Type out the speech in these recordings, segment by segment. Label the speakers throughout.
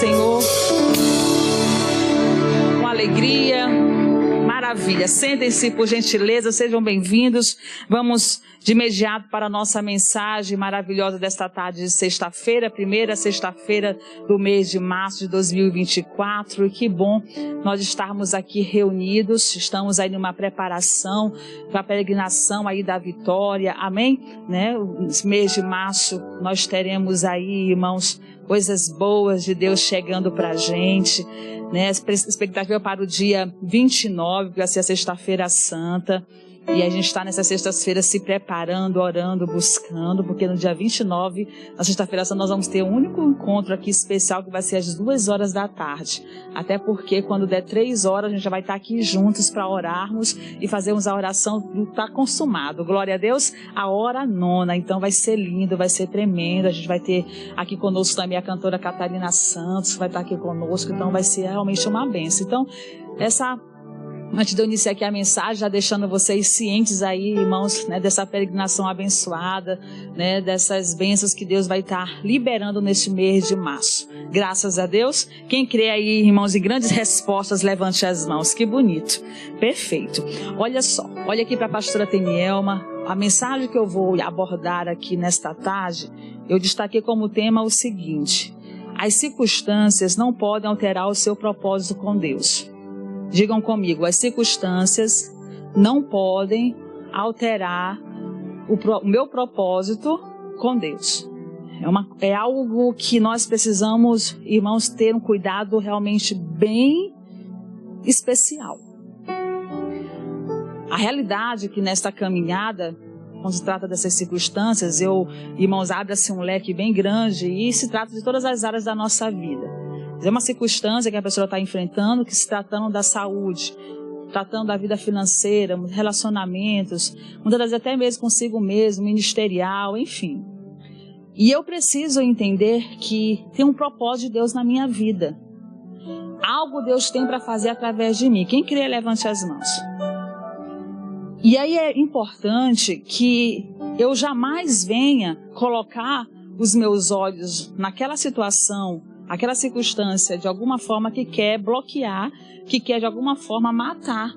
Speaker 1: Senhor com alegria. Maravilha. Sentem-se, por gentileza, sejam bem-vindos. Vamos de imediato para a nossa mensagem maravilhosa desta tarde de sexta-feira, primeira sexta-feira do mês de março de 2024. E que bom nós estarmos aqui reunidos. Estamos aí numa preparação para a peregrinação aí da vitória. Amém? Né? No mês de março nós teremos aí, irmãos, coisas boas de Deus chegando para a gente, né? Expectativa para o dia 29, que vai ser a sexta-feira santa. E a gente está nessa sexta-feira se preparando, orando, buscando, porque no dia 29, na sexta-feira santa, nós vamos ter um único encontro aqui especial, que vai ser às 2 horas da tarde. Até porque quando der 3 horas, a gente já vai estar aqui juntos para orarmos e fazermos a oração do tá consumado. Glória a Deus, a hora nona. Então vai ser lindo, vai ser tremendo. A gente vai ter aqui conosco também a cantora Catarina Santos, que vai estar aqui conosco. Então vai ser realmente uma bênção. Então, antes de eu iniciar aqui a mensagem, já deixando vocês cientes aí, irmãos, né, dessa peregrinação abençoada, né, dessas bênçãos que Deus vai estar liberando neste mês de março. Graças a Deus. Quem crê aí, irmãos, em grandes respostas, levante as mãos. Que bonito. Perfeito. Olha só, olha aqui para a pastora Tenielma. A mensagem que eu vou abordar aqui nesta tarde, eu destaquei como tema o seguinte: as circunstâncias não podem alterar o seu propósito com Deus. Digam comigo, as circunstâncias não podem alterar o meu propósito com Deus. É algo que nós precisamos, irmãos, ter um cuidado realmente bem especial. A realidade é que nesta caminhada, quando se trata dessas circunstâncias, irmãos, abre-se um leque bem grande e se trata de todas as áreas da nossa vida. É uma circunstância que a pessoa está enfrentando, que se tratando da saúde, tratando da vida financeira, relacionamentos, muitas vezes até mesmo consigo mesmo, ministerial, enfim. E eu preciso entender que tem um propósito de Deus na minha vida. Algo Deus tem para fazer através de mim. Quem crê, levante as mãos. E aí é importante que eu jamais venha colocar os meus olhos naquela situação, aquela circunstância, de alguma forma que quer bloquear, que quer de alguma forma matar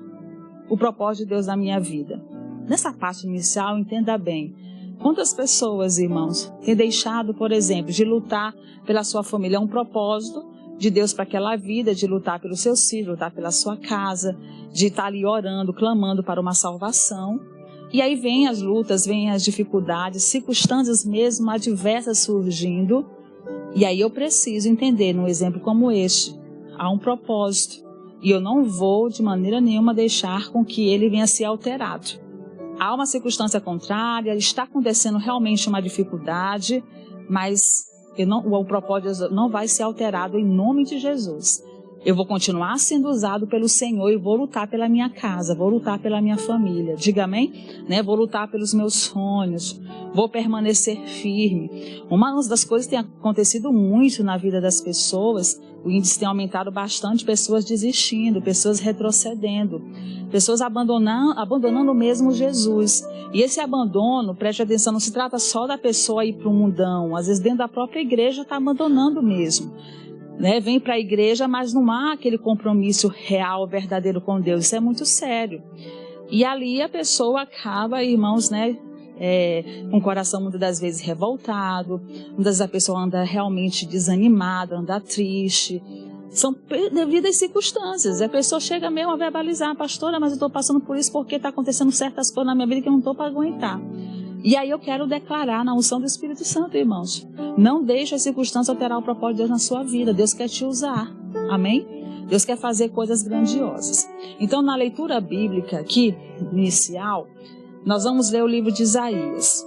Speaker 1: o propósito de Deus na minha vida. Nessa parte inicial, entenda bem. Quantas pessoas, irmãos, têm deixado, por exemplo, de lutar pela sua família, um propósito de Deus para aquela vida, de lutar pelos seus filhos, lutar pela sua casa, de estar ali orando, clamando para uma salvação. E aí vem as lutas, vem as dificuldades, circunstâncias mesmo adversas surgindo. E aí eu preciso entender, num exemplo como este, há um propósito. E eu não vou, de maneira nenhuma, deixar com que ele venha a ser alterado. Há uma circunstância contrária, está acontecendo realmente uma dificuldade, mas o propósito não vai ser alterado em nome de Jesus. Eu vou continuar sendo usado pelo Senhor e vou lutar pela minha casa, vou lutar pela minha família. Diga amém? Né? Vou lutar pelos meus sonhos, vou permanecer firme. Uma das coisas que tem acontecido muito na vida das pessoas, o índice tem aumentado bastante, pessoas desistindo, pessoas retrocedendo, pessoas abandonando mesmo Jesus. E esse abandono, preste atenção, não se trata só da pessoa ir para o mundão, às vezes dentro da própria igreja está abandonando mesmo. Né, vem para a igreja, mas não há aquele compromisso real, verdadeiro com Deus. Isso é muito sério. E ali a pessoa acaba, irmãos, né, com o coração muitas das vezes revoltado, muitas vezes a pessoa anda realmente desanimada, anda triste. São devido às circunstâncias. A pessoa chega mesmo a verbalizar: pastora, mas eu estou passando por isso porque está acontecendo certas coisas na minha vida que eu não estou para aguentar. E aí eu quero declarar na unção do Espírito Santo, irmãos, não deixe as circunstâncias alterar o propósito de Deus na sua vida. Deus quer te usar, amém? Deus quer fazer coisas grandiosas. Então, na leitura bíblica aqui, inicial, nós vamos ler o livro de Isaías.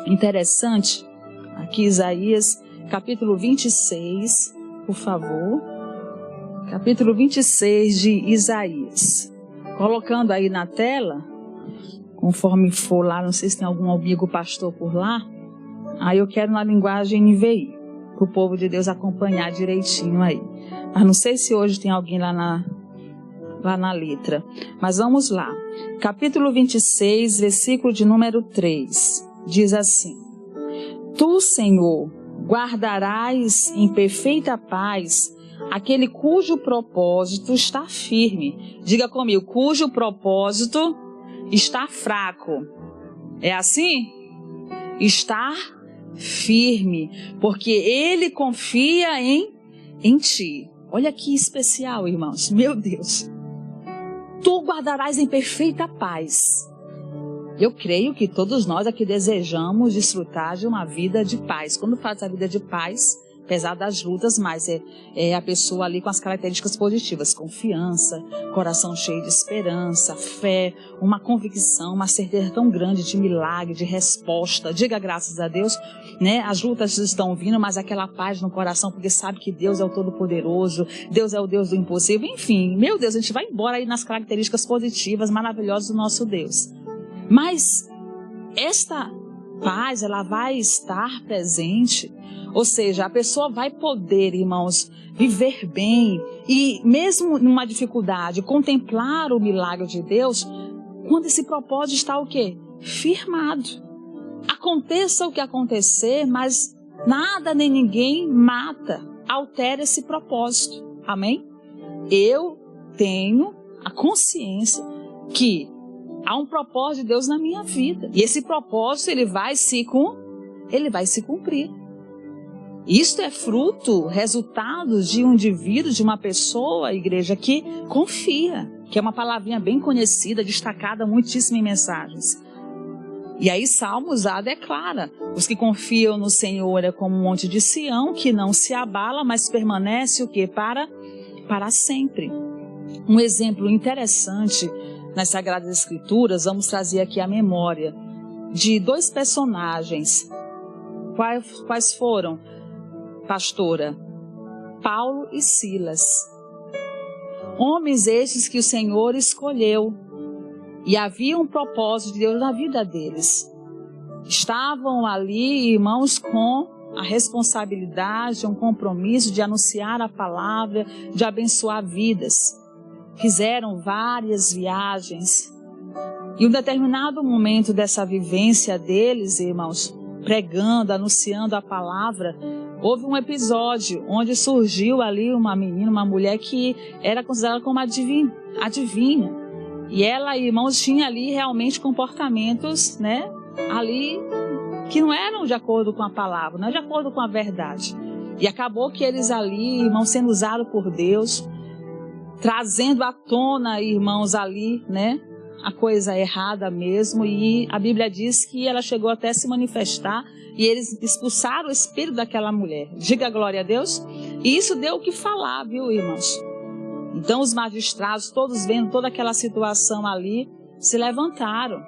Speaker 1: Interessante, aqui Isaías, capítulo 26, por favor. Capítulo 26 de Isaías. Colocando aí na tela, conforme for lá, não sei se tem algum amigo pastor por lá, aí eu quero na linguagem NVI, para o povo de Deus acompanhar direitinho aí. Mas não sei se hoje tem alguém lá na letra. Mas vamos lá. Capítulo 26, versículo de número 3. Diz assim: Tu, Senhor, guardarás em perfeita paz aquele cujo propósito está firme. Diga comigo, cujo propósito está fraco. É assim? Estar firme, porque ele confia em ti. Olha que especial, irmãos. Meu Deus. Tu guardarás em perfeita paz. Eu creio que todos nós aqui desejamos desfrutar de uma vida de paz. Quando fala da vida de paz, apesar das lutas, mas é a pessoa ali com as características positivas, confiança, coração cheio de esperança, fé, uma convicção, uma certeza tão grande de milagre, de resposta. Diga graças a Deus, né? As lutas estão vindo, mas aquela paz no coração, porque sabe que Deus é o Todo-Poderoso, Deus é o Deus do impossível. Enfim, meu Deus, a gente vai embora aí nas características positivas, maravilhosas do nosso Deus. Mas esta paz, ela vai estar presente. Ou seja, a pessoa vai poder, irmãos, viver bem e mesmo numa dificuldade, contemplar o milagre de Deus, quando esse propósito está o quê? Firmado. Aconteça o que acontecer, mas nada nem ninguém mata, altera esse propósito. Amém? Eu tenho a consciência que há um propósito de Deus na minha vida. E esse propósito, ele vai se cumprir. Isto é fruto, resultado de um indivíduo, de uma pessoa, igreja, que confia. Que é uma palavrinha bem conhecida, destacada muitíssimo em mensagens. E aí Salmos já declara: os que confiam no Senhor é como um monte de Sião, que não se abala, mas permanece o quê? Para sempre. Um exemplo interessante nas Sagradas Escrituras, vamos trazer aqui a memória de dois personagens. Quais foram, pastora? Paulo e Silas. Homens estes que o Senhor escolheu. E havia um propósito de Deus na vida deles. Estavam ali, irmãos, com a responsabilidade, um compromisso de anunciar a palavra, de abençoar vidas. Fizeram várias viagens. E um determinado momento dessa vivência deles, irmãos, pregando, anunciando a palavra, houve um episódio onde surgiu ali uma menina, uma mulher que era considerada como adivinha. E ela, irmãos, tinha ali realmente comportamentos, né, ali que não eram de acordo com a palavra, não é de acordo com a verdade. E acabou que eles ali, irmãos, sendo usados por Deus, trazendo à tona, irmãos, ali, né, a coisa errada mesmo. E a Bíblia diz que ela chegou até a se manifestar e eles expulsaram o espírito daquela mulher. Diga glória a Deus. E isso deu o que falar, viu, irmãos? Então os magistrados, todos vendo toda aquela situação ali, se levantaram.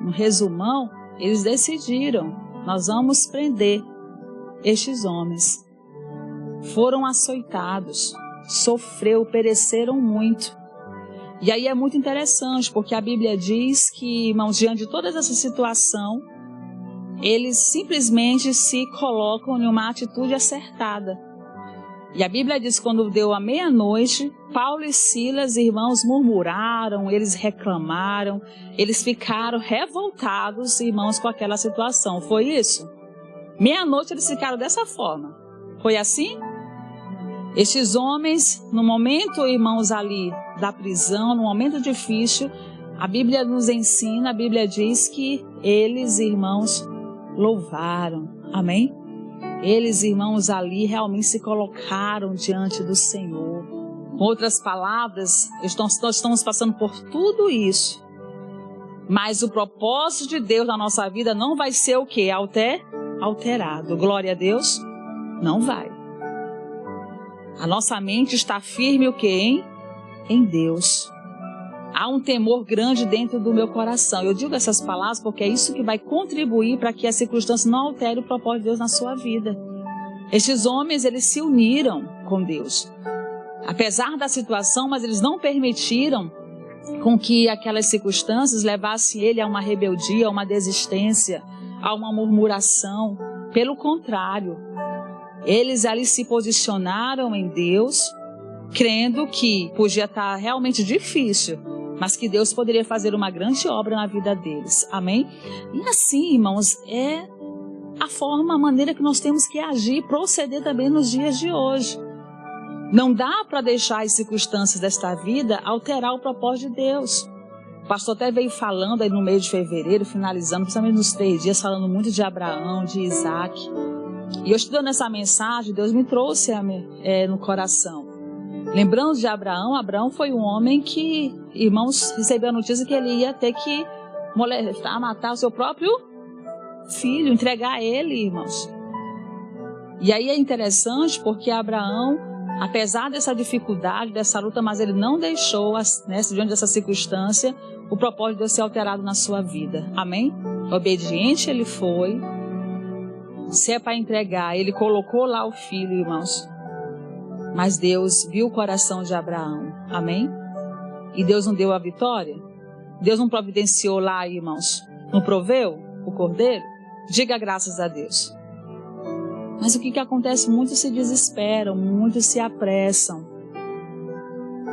Speaker 1: No resumão, eles decidiram: nós vamos prender estes homens. Foram açoitados, pereceram muito. E aí é muito interessante, porque a Bíblia diz que, irmãos, diante de toda essa situação, eles simplesmente se colocam em uma atitude acertada. E a Bíblia diz que quando deu a meia-noite, Paulo e Silas, irmãos, murmuraram, eles reclamaram, eles ficaram revoltados, irmãos, com aquela situação. Foi isso? Meia-noite eles ficaram dessa forma. Foi assim? Estes homens, no momento, irmãos, ali da prisão, no momento difícil, a Bíblia nos ensina, a Bíblia diz que eles, irmãos, louvaram. Amém? Eles, irmãos, ali realmente se colocaram diante do Senhor. Com outras palavras, nós estamos passando por tudo isso. Mas o propósito de Deus na nossa vida não vai ser o quê? Alterado. Glória a Deus. Não vai. A nossa mente está firme o quê, em Deus. Há um temor grande dentro do meu coração. Eu digo essas palavras porque é isso que vai contribuir para que a circunstância não altere o propósito de Deus na sua vida. Estes homens, eles se uniram com Deus. Apesar da situação, mas eles não permitiram com que aquelas circunstâncias levassem ele a uma rebeldia, a uma desistência, a uma murmuração. Pelo contrário, eles ali se posicionaram em Deus, crendo que podia estar realmente difícil, mas que Deus poderia fazer uma grande obra na vida deles. Amém? E assim, irmãos, é a maneira que nós temos que agir e proceder também nos dias de hoje. Não dá para deixar as circunstâncias desta vida alterar o propósito de Deus. O pastor até veio falando aí no mês de fevereiro, finalizando, principalmente nos 3 dias, falando muito de Abraão, de Isaac. E eu estudando essa mensagem, Deus me trouxe no coração. Lembrando de Abraão, Abraão foi um homem que, irmãos, recebeu a notícia que ele ia ter que matar o seu próprio filho, entregar ele, irmãos. E aí é interessante porque Abraão, apesar dessa dificuldade, dessa luta, mas ele não deixou, diante dessa circunstância, o propósito de Deus ser alterado na sua vida. Amém? Obediente ele foi. Se é para entregar, ele colocou lá o filho, irmãos. Mas Deus viu o coração de Abraão. Amém? E Deus não deu a vitória? Deus não providenciou lá, irmãos? Não proveu o cordeiro? Diga graças a Deus. Mas o que acontece? Muitos se desesperam, muitos se apressam.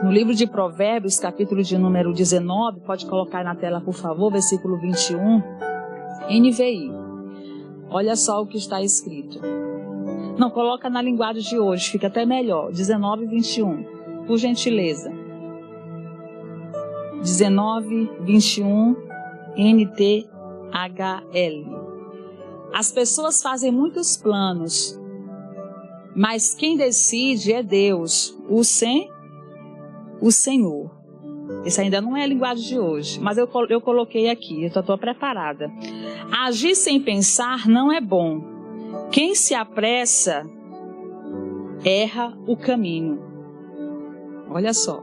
Speaker 1: No livro de Provérbios, capítulo de número 19, pode colocar na tela, por favor, versículo 21, NVI. Olha só o que está escrito. Não, coloca na linguagem de hoje, fica até melhor. 19, 21, por gentileza. 19, 21, NTHL. As pessoas fazem muitos planos, mas quem decide é Deus, o Senhor. Esse ainda não é a linguagem de hoje, mas eu coloquei aqui, eu estou preparada. Agir sem pensar não é bom. Quem se apressa erra o caminho. Olha só.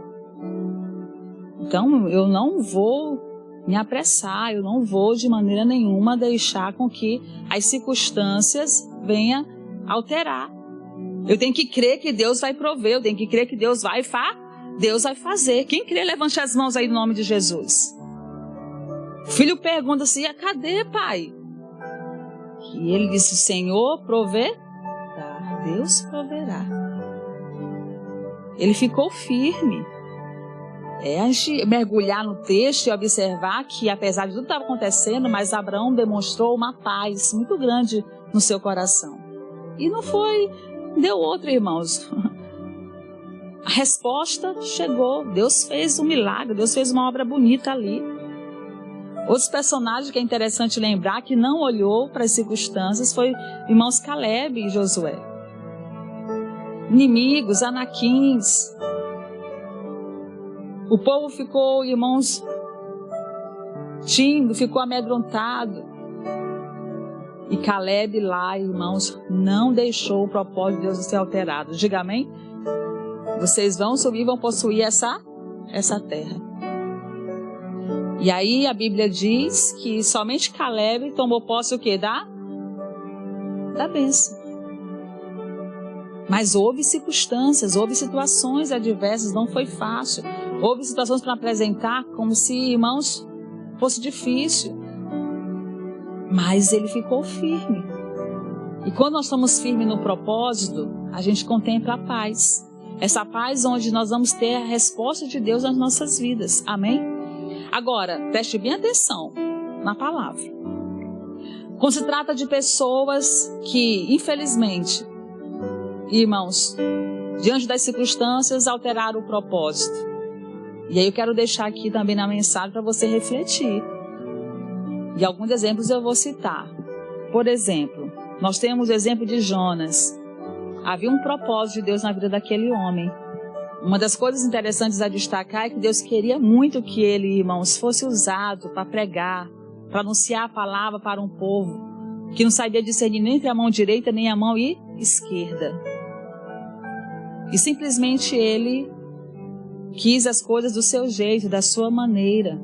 Speaker 1: Então, eu não vou me apressar, eu não vou de maneira nenhuma deixar com que as circunstâncias venham alterar. Eu tenho que crer que Deus vai prover, eu tenho que crer que Deus vai fazer. Quem crê, levante as mãos aí no nome de Jesus. O filho pergunta assim, cadê, pai? E ele disse, o Senhor proverá, Deus proverá. Ele ficou firme. A gente mergulhar no texto e observar que, apesar de tudo que estava acontecendo, mas Abraão demonstrou uma paz muito grande no seu coração. E não deu outra, irmãos. A resposta chegou, Deus fez um milagre, Deus fez uma obra bonita ali. Outros personagens que é interessante lembrar, que não olhou para as circunstâncias, foi irmãos Caleb e Josué. Inimigos, anaquins. O povo ficou, irmãos, tímido, ficou amedrontado. E Caleb lá, irmãos, não deixou o propósito de Deus ser alterado. Diga amém? Vocês vão subir e vão possuir essa terra. E aí a Bíblia diz que somente Caleb tomou posse o quê? Da bênção. Mas houve circunstâncias, houve situações adversas, não foi fácil. Houve situações para apresentar como se, irmãos, fosse difícil. Mas ele ficou firme. E quando nós estamos firmes no propósito, a gente contempla a paz. Essa paz onde nós vamos ter a resposta de Deus nas nossas vidas. Amém? Agora, preste bem atenção na palavra. Quando se trata de pessoas que, infelizmente, irmãos, diante das circunstâncias, alteraram o propósito. E aí eu quero deixar aqui também na mensagem para você refletir. E alguns exemplos eu vou citar. Por exemplo, nós temos o exemplo de Jonas. Havia um propósito de Deus na vida daquele homem. Uma das coisas interessantes a destacar é que Deus queria muito que ele, irmãos, fosse usado para pregar, para anunciar a palavra para um povo que não sabia discernir nem entre a mão direita nem a mão esquerda. E simplesmente ele quis as coisas do seu jeito, da sua maneira.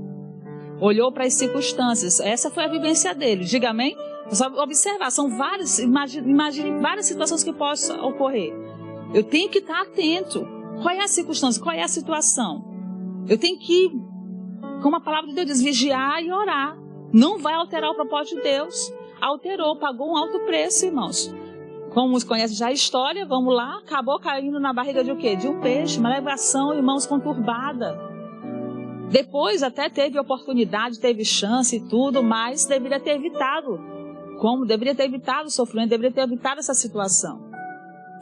Speaker 1: Olhou para as circunstâncias. Essa foi a vivência dele. Diga amém? Só observar, são várias, imagine várias situações que possam ocorrer. Eu tenho que estar atento. Qual é a circunstância? Qual é a situação? Eu tenho que, como a palavra de Deus diz, vigiar e orar. Não vai alterar o propósito de Deus. Alterou, pagou um alto preço, irmãos. Como uns conhecem já a história, vamos lá, acabou caindo na barriga de o quê? De um peixe, uma navegação, irmãos, conturbada. Depois até teve oportunidade, teve chance e tudo, mas deveria ter evitado como deveria ter evitado o sofrimento, deveria ter evitado essa situação.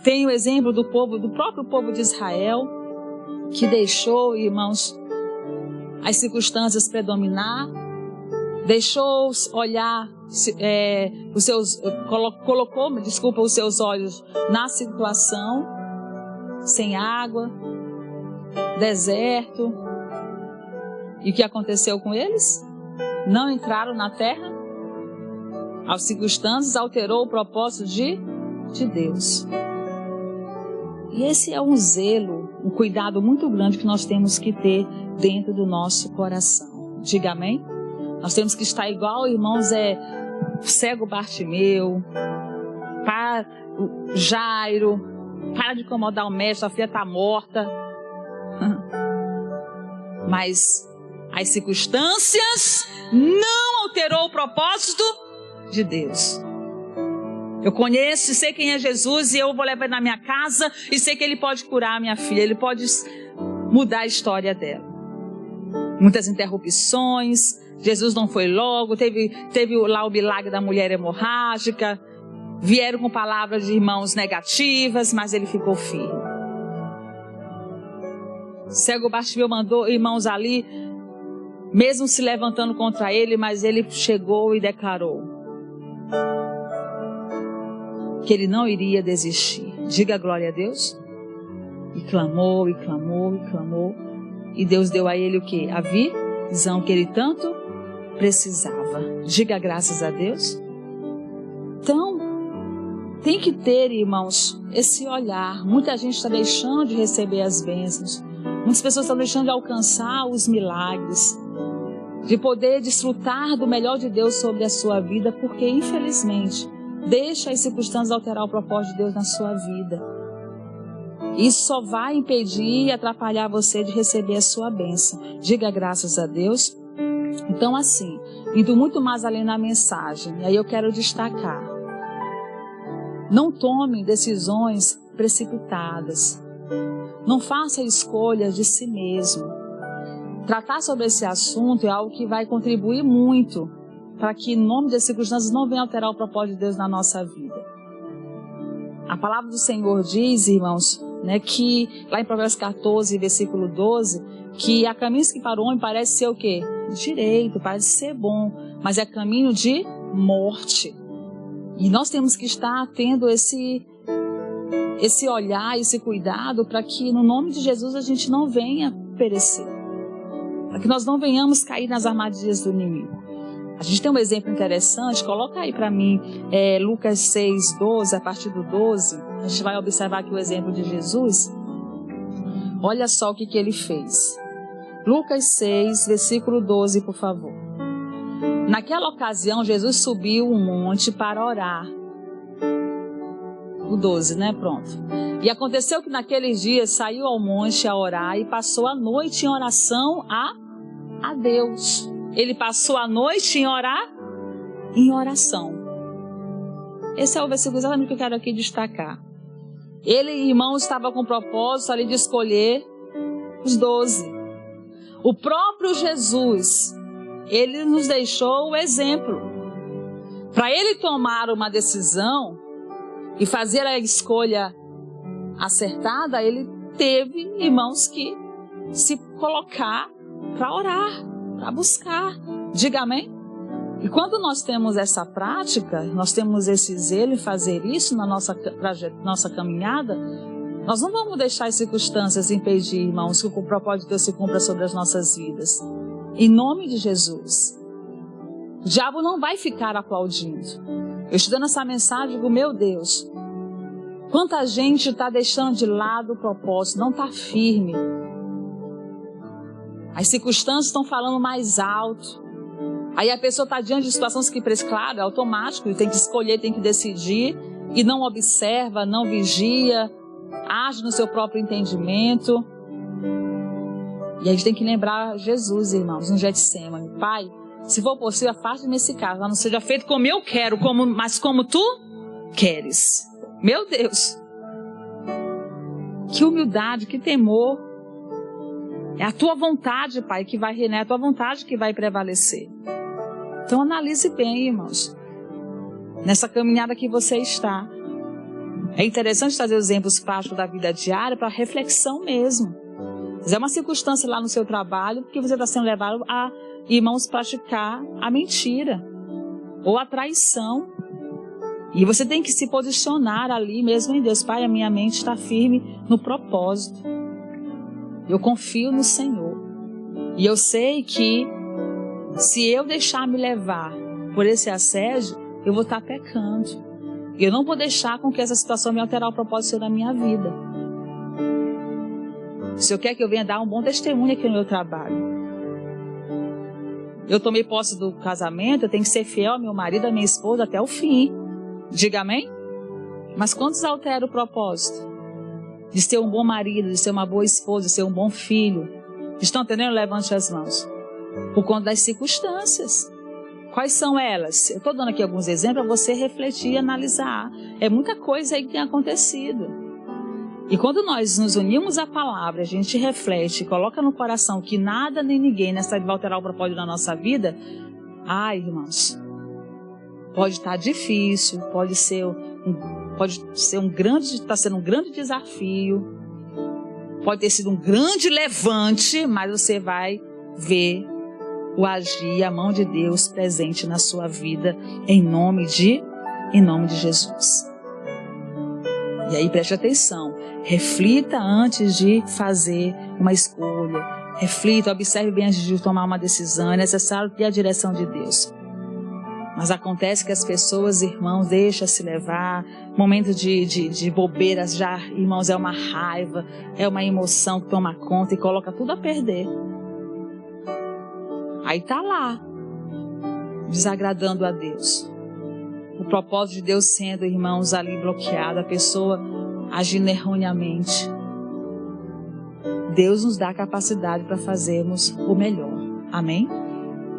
Speaker 1: Tem o exemplo do próprio povo de Israel, que deixou, irmãos, as circunstâncias predominar, deixou olhar, colocou os seus olhos na situação, sem água, deserto. E o que aconteceu com eles? Não entraram na terra. As circunstâncias alterou o propósito de Deus. E esse é um zelo, um cuidado muito grande que nós temos que ter dentro do nosso coração. Diga amém? Nós temos que estar igual, irmãos, cego Bartimeu, para Jairo, para de incomodar o mestre, a filha está morta. Mas as circunstâncias não alterou o propósito de Deus. Eu conheço e sei quem é Jesus, e eu vou levar ele na minha casa e sei que ele pode curar a minha filha, ele pode mudar a história dela. Muitas interrupções, Jesus não foi logo, teve lá o milagre da mulher hemorrágica, vieram com palavras de irmãos negativas, mas ele ficou firme. Cego Bartimeu mandou irmãos ali, mesmo se levantando contra ele, mas ele chegou e declarou que ele não iria desistir. Diga glória a Deus. E clamou, e clamou, e clamou. E Deus deu a ele o quê? A visão que ele tanto precisava. Diga graças a Deus. Então, tem que ter, irmãos, esse olhar. Muita gente está deixando de receber as bênçãos. Muitas pessoas estão deixando de alcançar os milagres, de poder desfrutar do melhor de Deus sobre a sua vida, porque, infelizmente, deixa as circunstâncias alterar o propósito de Deus na sua vida. Isso só vai impedir e atrapalhar você de receber a sua bênção. Diga graças a Deus. Então, assim, indo muito mais além na mensagem, e aí eu quero destacar: não tome decisões precipitadas. Não faça escolhas de si mesmo. Tratar sobre esse assunto é algo que vai contribuir muito para que, em nome das circunstâncias, não venha alterar o propósito de Deus na nossa vida. A palavra do Senhor diz, irmãos, que lá em Provérbios 14, versículo 12, que há caminhos que para o homem parece ser o quê? Direito, parece ser bom, mas é caminho de morte. E nós temos que estar tendo esse olhar, esse cuidado, para que no nome de Jesus a gente não venha perecer. Para que nós não venhamos cair nas armadilhas do inimigo. A gente tem um exemplo interessante, coloca aí para mim, Lucas 6, 12, a partir do 12, a gente vai observar aqui o exemplo de Jesus. Olha só o que ele fez. Lucas 6, versículo 12, por favor. Naquela ocasião, Jesus subiu um monte para orar. O 12, pronto. E aconteceu que naqueles dias saiu ao monte a orar e passou a noite em oração a Deus. Ele passou a noite em oração. Esse é o versículo exatamente que eu quero aqui destacar. Ele, irmãos, estava com o propósito ali de escolher os 12. O próprio Jesus, ele nos deixou o exemplo. Para ele tomar uma decisão e fazer a escolha acertada, ele teve, irmãos, que se colocar para orar, para buscar. Diga amém? E quando nós temos essa prática, nós temos esse zelo em fazer isso na nossa caminhada, nós não vamos deixar as circunstâncias impedir, irmãos, que o propósito de Deus se cumpra sobre as nossas vidas. Em nome de Jesus. O diabo não vai ficar aplaudindo. Eu estudando essa mensagem, digo, meu Deus, quanta gente está deixando de lado o propósito, não está firme. As circunstâncias estão falando mais alto. Aí a pessoa está diante de situações que, claro, é automático, tem que escolher, tem que decidir, e não observa, não vigia, age no seu próprio entendimento. E a gente tem que lembrar Jesus, irmãos, no Getsemane. Pai, se for possível, afaste-me esse caso, não seja feito como eu quero, mas como tu queres. Meu Deus! Que humildade, que temor. É a tua vontade, Pai, que vai reinar, é a tua vontade que vai prevalecer. Então analise bem, irmãos. nessa caminhada que você está. É interessante trazer exemplos práticos da vida diária para reflexão mesmo. É uma circunstância lá no seu trabalho que você está sendo levado a, irmãos, praticar a mentira ou a traição. E você tem que se posicionar ali mesmo em Deus. Pai, a minha mente está firme no propósito. Eu confio no Senhor. E eu sei que se eu deixar me levar por esse assédio, eu vou estar pecando. E eu não vou deixar com que essa situação me alterar o propósito da minha vida. O Senhor quer que eu venha dar um bom testemunho aqui no meu trabalho. Eu tomei posse do casamento, eu tenho que ser fiel ao meu marido, à minha esposa até o fim. Diga amém? Mas quantos alteram o propósito? De ser um bom marido, de ser uma boa esposa, de ser um bom filho. Estão entendendo? Levante as mãos. Por conta das circunstâncias. Quais são elas? Eu estou dando aqui alguns exemplos para você refletir e analisar. É muita coisa aí que tem acontecido. E quando nós nos unimos à palavra, a gente reflete, coloca no coração que nada nem ninguém nessa vida vai alterar o propósito da nossa vida. Ai, irmãos, pode estar difícil, pode ser está sendo um grande desafio, pode ter sido um grande levante, mas você vai ver o agir, a mão de Deus presente na sua vida, em nome de Jesus. E aí preste atenção, reflita antes de fazer uma escolha, reflita, observe bem antes de tomar uma decisão. É necessário ter a direção de Deus. Mas acontece que as pessoas, irmãos, deixam-se levar, momento de bobeiras já, irmãos, é uma raiva, é uma emoção que toma conta e coloca tudo a perder. Aí está lá, desagradando a Deus. O propósito de Deus sendo, irmãos, ali bloqueado, a pessoa agindo erroneamente. Deus nos dá a capacidade para fazermos o melhor. Amém?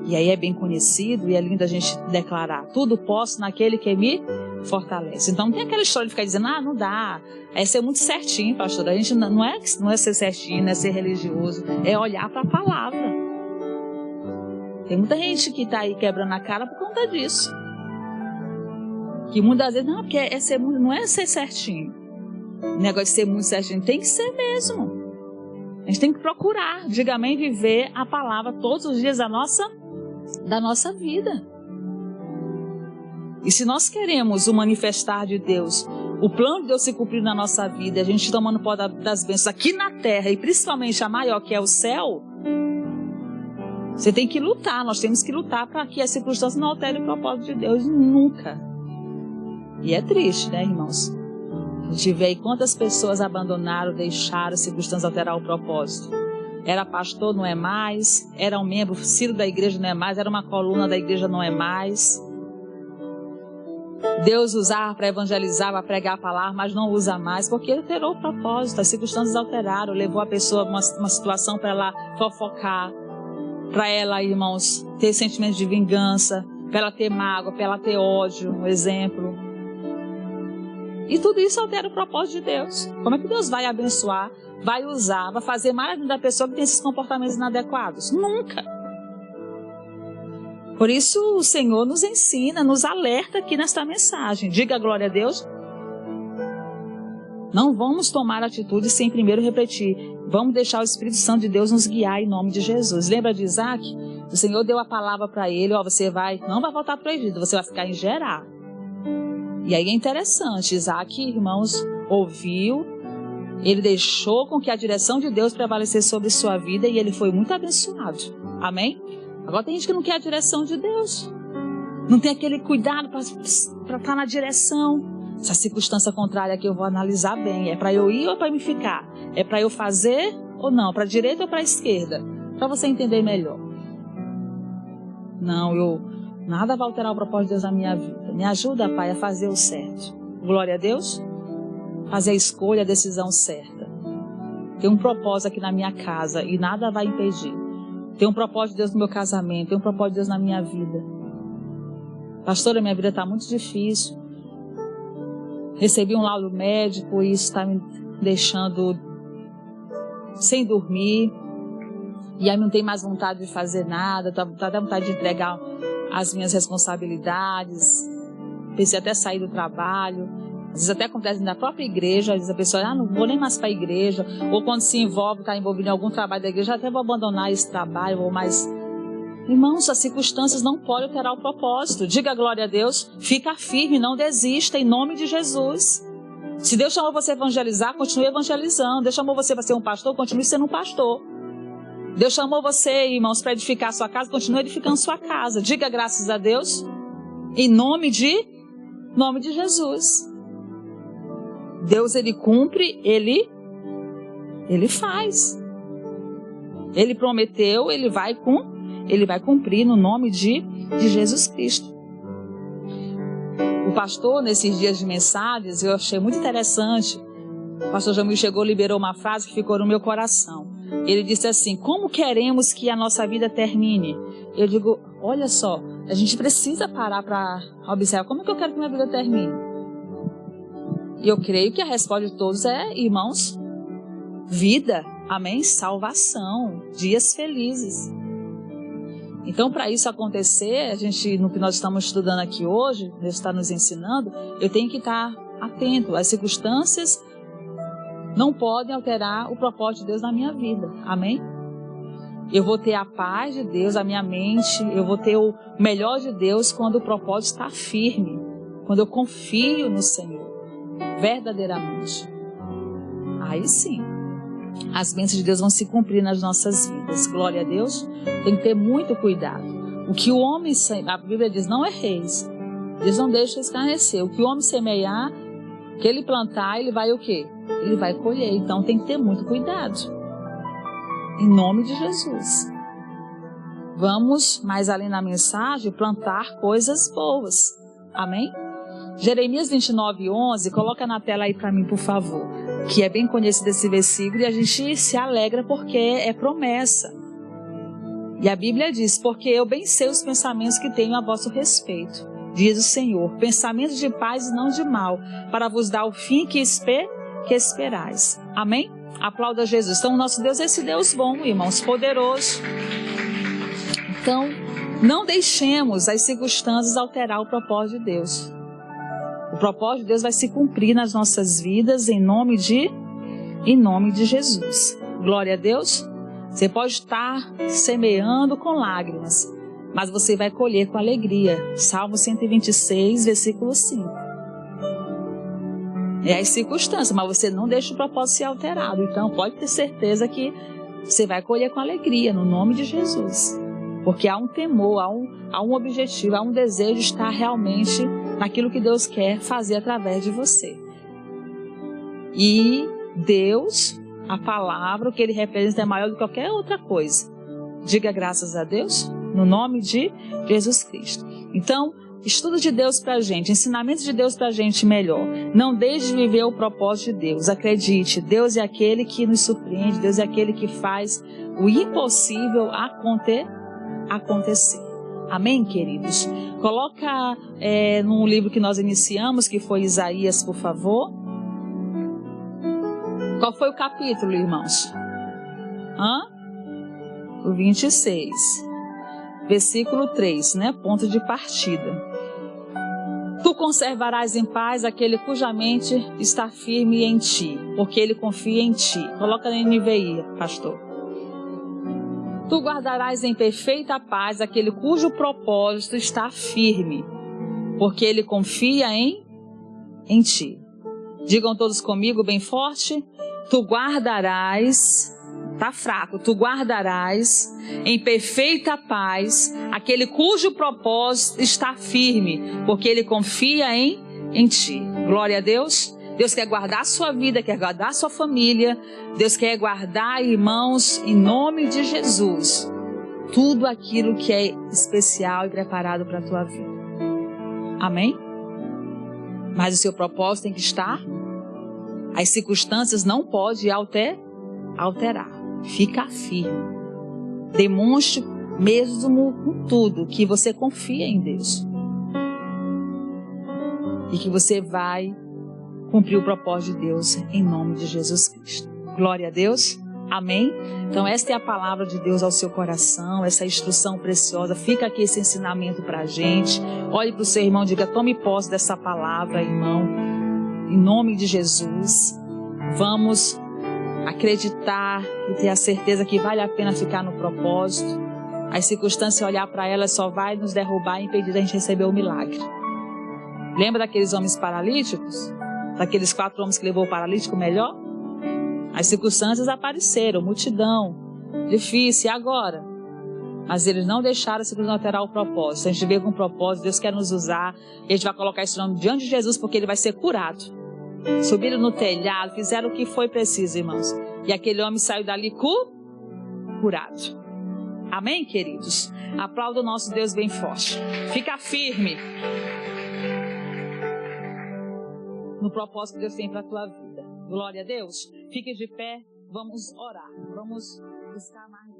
Speaker 1: E aí é bem conhecido e é lindo a gente declarar: tudo posso naquele que me fortalece. Então não tem aquela história de ficar dizendo, não dá. É ser muito certinho, pastor. A gente não é ser certinho, não é ser religioso. É olhar para a palavra. Tem muita gente que está aí quebrando a cara por conta disso. Que muitas vezes, não, porque não é ser certinho. O negócio de ser muito certinho tem que ser mesmo. A gente tem que procurar, diga amém, viver a palavra todos os dias da nossa vida. E se nós queremos o manifestar de Deus, o plano de Deus se cumprir na nossa vida, a gente tomando posse das bênçãos aqui na terra, e principalmente a maior que é o céu, você tem que lutar, nós temos que lutar para que as circunstâncias não alterem o propósito de Deus nunca. E é triste, né, irmãos? A gente vê aí quantas pessoas abandonaram, deixaram as circunstâncias alterar o propósito. Era pastor, não é mais. Era um membro, filho da igreja, não é mais. Era uma coluna da igreja, não é mais. Deus usava para evangelizar, para pregar a palavra, mas não usa mais, porque ele alterou o propósito. As circunstâncias alteraram, levou a pessoa a uma situação para ela fofocar, para ela, irmãos, ter sentimentos de vingança, para ela ter mágoa, para ela ter ódio, um exemplo. E tudo isso altera o propósito de Deus. Como é que Deus vai abençoar, vai usar, vai fazer mais da pessoa que tem esses comportamentos inadequados? Nunca. Por isso o Senhor nos ensina, nos alerta aqui nesta mensagem. Diga glória a Deus. Não vamos tomar atitude sem primeiro refletir. Vamos deixar o Espírito Santo de Deus nos guiar em nome de Jesus. Lembra de Isaac? O Senhor deu a palavra para ele, você não vai voltar para o Egito, você vai ficar em Gerar. E aí é interessante, Isaac, irmãos, ouviu, ele deixou com que a direção de Deus prevalecesse sobre sua vida e ele foi muito abençoado. Amém? Agora tem gente que não quer a direção de Deus. Não tem aquele cuidado para estar na direção. Essa circunstância contrária aqui eu vou analisar bem. É para eu ir ou para me ficar? É para eu fazer ou não? Para a direita ou para a esquerda? Para você entender melhor. Nada vai alterar o propósito de Deus na minha vida. Me ajuda, Pai, a fazer o certo. Glória a Deus. Fazer a escolha, a decisão certa. Tem um propósito aqui na minha casa e nada vai impedir. Tem um propósito de Deus no meu casamento. Tem um propósito de Deus na minha vida. Pastora, minha vida está muito difícil. Recebi um laudo médico e isso está me deixando sem dormir. E aí não tenho mais vontade de fazer nada. Está até vontade de entregar as minhas responsabilidades. pensei até sair do trabalho. Às vezes até acontece na própria igreja, às vezes a pessoa, não vou nem mais para a igreja, ou quando se envolve, está envolvido em algum trabalho da igreja, até vou abandonar esse trabalho, ou mais... Irmãos, as circunstâncias não podem alterar o propósito. Diga glória a Deus, fica firme, não desista, em nome de Jesus. Se Deus chamou você a evangelizar, continue evangelizando. Deus chamou você para ser um pastor, continue sendo um pastor. Deus chamou você, irmãos, para edificar a sua casa, continue edificando sua casa. Diga graças a Deus, em nome de Jesus. Deus, Ele cumpre, Ele faz. Ele prometeu, Ele vai cumprir no nome de Jesus Cristo. O pastor, nesses dias de mensagens, eu achei muito interessante. O pastor Jamil chegou, liberou uma frase que ficou no meu coração. Ele disse assim: como queremos que a nossa vida termine? Eu digo, olha só, a gente precisa parar para observar como que eu quero que minha vida termine. E eu creio que a resposta de todos é, irmãos, vida, amém? Salvação, dias felizes. Então, para isso acontecer, no que nós estamos estudando aqui hoje, Deus está nos ensinando, eu tenho que estar atento. As circunstâncias não podem alterar o propósito de Deus na minha vida, amém? Eu vou ter a paz de Deus, a minha mente, eu vou ter o melhor de Deus quando o propósito está firme, quando eu confio no Senhor. Verdadeiramente. Aí sim, as bênçãos de Deus vão se cumprir nas nossas vidas. Glória a Deus. Tem que ter muito cuidado. O que o homem, a Bíblia diz, não erreis. Deus não deixa escarnecer. O que o homem semear, que ele plantar, ele vai o quê? Ele vai colher. Então tem que ter muito cuidado. Em nome de Jesus. Vamos, mais além na mensagem, plantar coisas boas. Amém? Jeremias 29:11, coloca na tela aí para mim, por favor, que é bem conhecido esse versículo e a gente se alegra porque é promessa. E a Bíblia diz, porque eu bem sei os pensamentos que tenho a vosso respeito, diz o Senhor, pensamentos de paz e não de mal, para vos dar o fim que esperais. Amém? Aplauda Jesus. Então o nosso Deus é esse Deus bom, irmãos, poderoso. Então, não deixemos as circunstâncias alterar o propósito de Deus. O propósito de Deus vai se cumprir nas nossas vidas em nome de Jesus. Glória a Deus. Você pode estar semeando com lágrimas, mas você vai colher com alegria. Salmo 126, versículo 5. É as circunstâncias, mas você não deixa o propósito ser alterado. Então pode ter certeza que você vai colher com alegria no nome de Jesus. Porque há um temor, há um objetivo, há um desejo de estar realmente naquilo que Deus quer fazer através de você. E Deus, a palavra, o que Ele representa é maior do que qualquer outra coisa. Diga graças a Deus, no nome de Jesus Cristo. Então, estudo de Deus pra gente, ensinamento de Deus pra gente melhor. Não deixe de viver o propósito de Deus. Acredite, Deus é aquele que nos surpreende, Deus é aquele que faz o impossível acontecer. Amém, queridos? Coloca no livro que nós iniciamos, que foi Isaías, por favor. Qual foi o capítulo, irmãos? O 26. Versículo 3, né? Ponto de partida. Tu conservarás em paz aquele cuja mente está firme em ti, porque ele confia em ti. Coloca na NVI, pastor. Tu guardarás em perfeita paz aquele cujo propósito está firme, porque ele confia em ti. Digam todos comigo bem forte. Tu guardarás, tá fraco, tu guardarás em perfeita paz aquele cujo propósito está firme, porque ele confia em ti. Glória a Deus. Deus quer guardar a sua vida, quer guardar a sua família. Deus quer guardar, irmãos, em nome de Jesus, tudo aquilo que é especial e preparado para a tua vida. Amém? Mas o seu propósito tem que estar. As circunstâncias não podem alterar. Fica firme. Demonstre mesmo com tudo que você confia em Deus. E que você vai cumprir o propósito de Deus em nome de Jesus Cristo. Glória a Deus. Amém? Então esta é a palavra de Deus ao seu coração, essa instrução preciosa. Fica aqui esse ensinamento para a gente. Olhe para o seu irmão e diga: tome posse dessa palavra, irmão. Em nome de Jesus, vamos acreditar e ter a certeza que vale a pena ficar no propósito. As circunstâncias, olhar para elas, só vai nos derrubar e impedir a gente receber o milagre. Lembra daqueles homens paralíticos? Daqueles 4 homens que levou o paralítico melhor? As circunstâncias apareceram, multidão, difícil, e agora? Mas eles não deixaram a circunstância alterar o propósito. A gente veio com um propósito, Deus quer nos usar, e a gente vai colocar esse nome diante de Jesus, porque ele vai ser curado. Subiram no telhado, fizeram o que foi preciso, irmãos. E aquele homem saiu dali curado. Amém, queridos? Aplauda o nosso Deus bem forte. Fica firme no propósito que Deus tem para a tua vida. Glória a Deus. Fique de pé, vamos orar. Vamos buscar mais.